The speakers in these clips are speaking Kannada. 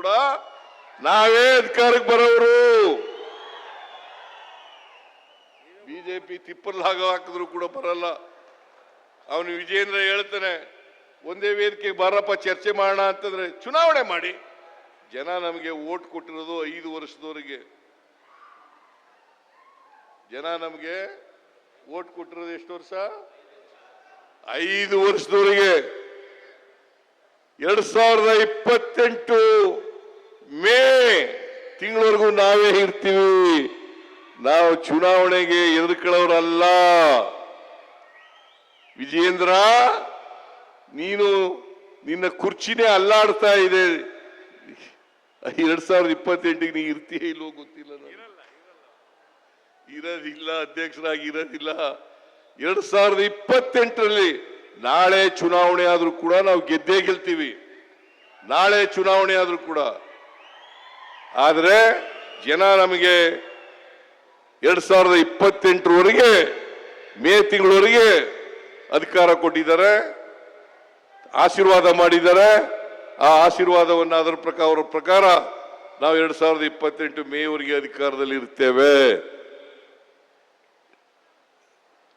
ಕೂಡ ನಾವೇ ಅಧಿಕಾರಕ್ಕೆ ಬರೋರು. ಬಿಜೆಪಿ ತಿಪ್ಪಲಾಗ ಹಾಕಿದ್ರು ಕೂಡ ಬರಲ್ಲ. ಅವನು ವಿಜಯೇಂದ್ರ ಹೇಳ್ತಾನೆ, ಒಂದೇ ವೇದಿಕೆಗೆ ಬಾರಪ್ಪ ಚರ್ಚೆ ಮಾಡೋಣ ಅಂತಂದ್ರೆ ಚುನಾವಣೆ ಮಾಡಿ. ಜನ ನಮಗೆ ವೋಟ್ ಕೊಟ್ಟಿರೋದು 5 ವರ್ಷದವರೆಗೆ. ಜನ ನಮಗೆ ವೋಟ್ ಕೊಟ್ಟಿರೋದು ಎಷ್ಟು ವರ್ಷ? 5 ವರ್ಷದವರೆಗೆ. 2028 ಮೇ ತಿಂಗಳವರೆಗೂ ನಾವೇ ಇರ್ತೀವಿ. ನಾವು ಚುನಾವಣೆಗೆ ಎದುರುಕೊಳ್ಳೋರಲ್ಲ. ವಿಜಯೇಂದ್ರ, ನೀನು ನಿನ್ನ ಕುರ್ಚಿನೇ ಅಲ್ಲಾಡ್ತಾ ಇದೆ. 2028ಗೆ ನೀ ಇರ್ತೀಯ ಇಲ್ಲೋ ಗೊತ್ತಿಲ್ಲ. ಇರೋದಿಲ್ಲ, ಅಧ್ಯಕ್ಷರಾಗಿ ಇರೋದಿಲ್ಲ. 2028ರಲ್ಲಿ ನಾಳೆ ಚುನಾವಣೆ ಆದ್ರೂ ಕೂಡ ನಾವು ಗೆದ್ದೇ ಗೆಲ್ತೀವಿ. ನಾಳೆ ಚುನಾವಣೆ ಆದ್ರೂ ಕೂಡ. ಆದ್ರೆ ಜನ ನಮಗೆ 2028ರವರೆಗೆ ಮೇ ತಿಂಗಳವರೆಗೆ ಅಧಿಕಾರ ಕೊಟ್ಟಿದ್ದಾರೆ, ಆಶೀರ್ವಾದ ಮಾಡಿದ್ದಾರೆ. ಆ ಆಶೀರ್ವಾದವನ್ನು ಅದರ ಪ್ರಕಾರ ನಾವು 2028 ಮೇವರೆಗೆ ಅಧಿಕಾರದಲ್ಲಿ ಇರ್ತೇವೆ.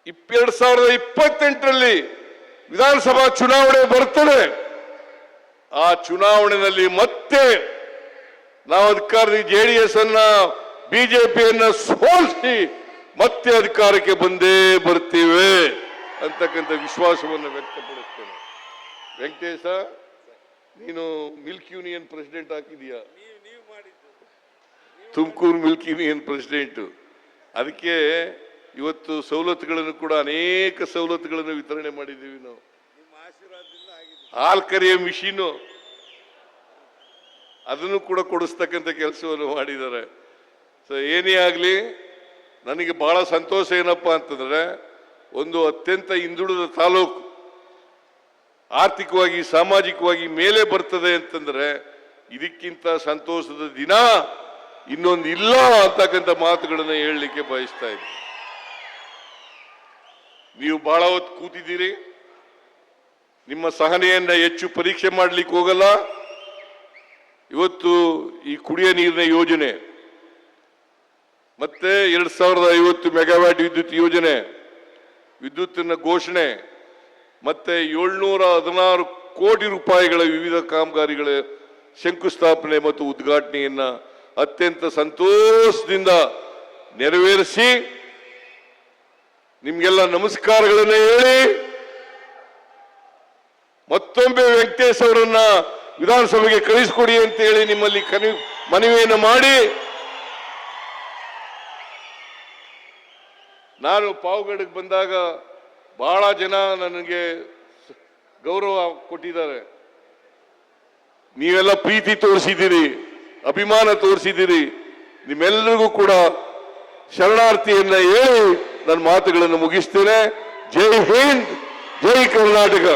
2028ರಲ್ಲಿ ವಿಧಾನಸಭಾ ಚುನಾವಣೆ ಬರ್ತದೆ. ಆ ಚುನಾವಣೆಯಲ್ಲಿ ಮತ್ತೆ ನಾವು ಅಧಿಕಾರದಲ್ಲಿ ಜೆಡಿಎಸ್ ಅನ್ನ ಬಿಜೆಪಿಯನ್ನ ಸೋಲಿಸಿ ಮತ್ತೆ ಅಧಿಕಾರಕ್ಕೆ ಬಂದೇ ಬರ್ತೀವಿ ಅಂತಕ್ಕಂಥ ವಿಶ್ವಾಸವನ್ನು ವ್ಯಕ್ತಪಡಿಸ್ತೇನೆ. ವೆಂಕಟೇಶ, ನೀನು ಮಿಲ್ಕ್ ಯೂನಿಯನ್ ಪ್ರೆಸಿಡೆಂಟ್ ಹಾಕಿದೀಯಾ? Tumakuru milk union president. ಅದಕ್ಕೆ ಇವತ್ತು ಸವಲತ್ತುಗಳನ್ನು ಕೂಡ ಅನೇಕ ಸವಲತ್ತುಗಳನ್ನು ವಿತರಣೆ ಮಾಡಿದ್ದೀವಿ ನಾವು. ಹಾಲು ಕರೆಯೋ ಮಿಷಿನು ಅದನ್ನು ಕೂಡ ಕೊಡಿಸ್ತಕ್ಕಂಥ ಕೆಲಸವನ್ನು ಮಾಡಿದ್ದಾರೆ. ಸೊ ಏನೇ ಆಗಲಿ, ನನಗೆ ಬಹಳ ಸಂತೋಷ ಏನಪ್ಪಾ ಅಂತಂದ್ರೆ, ಒಂದು ಅತ್ಯಂತ ಹಿಂದುಳಿದ ತಾಲೂಕು ಆರ್ಥಿಕವಾಗಿ ಸಾಮಾಜಿಕವಾಗಿ ಮೇಲೆ ಬರ್ತದೆ ಅಂತಂದ್ರೆ ಇದಕ್ಕಿಂತ ಸಂತೋಷದ ದಿನ ಇನ್ನೊಂದು ಇಲ್ಲ ಅಂತಕ್ಕಂಥ ಮಾತುಗಳನ್ನು ಹೇಳಲಿಕ್ಕೆ ಬಯಸ್ತಾ ಇದ್ದೀನಿ. ನೀವು ಬಹಳ ಹೊತ್ತು ಕೂತಿದ್ದೀರಿ. ನಿಮ್ಮ ಸಹನೆಯನ್ನ ಹೆಚ್ಚು ಪರೀಕ್ಷೆ ಮಾಡಲಿಕ್ಕೆ ಹೋಗಲ್ಲ. ಇವತ್ತು ಈ ಕುಡಿಯ ನೀರಿನ ಯೋಜನೆ, ಮತ್ತೆ 2050 ಮೆಗಾವ್ಯಾಟ್ ವಿದ್ಯುತ್ ಯೋಜನೆ, ವಿದ್ಯುತ್ತಿನ ಘೋಷಣೆ, ಮತ್ತೆ 716 ಕೋಟಿ ರೂಪಾಯಿಗಳ ವಿವಿಧ ಕಾಮಗಾರಿಗಳ ಶಂಕುಸ್ಥಾಪನೆ ಮತ್ತು ಉದ್ಘಾಟನೆಯನ್ನ ಅತ್ಯಂತ ಸಂತೋಷದಿಂದ ನೆರವೇರಿಸಿ ನಿಮ್ಗೆಲ್ಲ ನಮಸ್ಕಾರಗಳನ್ನ ಹೇಳಿ ಮತ್ತೊಮ್ಮೆ ವೆಂಕಟೇಶ್ ಅವರನ್ನ ವಿಧಾನಸಭೆಗೆ ಕಳಿಸಿಕೊಡಿ ಅಂತ ಹೇಳಿ ನಿಮ್ಮಲ್ಲಿ ಮನವಿಯನ್ನು ಮಾಡಿ, ನಾನು ಪಾವಗಡಕ್ಕೆ ಬಂದಾಗ ಬಹಳ ಜನ ನನಗೆ ಗೌರವ ಕೊಟ್ಟಿದ್ದಾರೆ. ನೀವೆಲ್ಲ ಪ್ರೀತಿ ತೋರಿಸಿದ್ದೀರಿ, ಅಭಿಮಾನ ತೋರಿಸಿದ್ದೀರಿ. ನಿಮ್ಮೆಲ್ಲರಿಗೂ ಕೂಡ ಶರಣಾರ್ಥಿಯನ್ನ ಹೇಳಿ ನನ್ನ ಮಾತುಗಳನ್ನು ಮುಗಿಸ್ತೇನೆ. ಜೈ ಹಿಂದ್, ಜೈ ಕರ್ನಾಟಕ.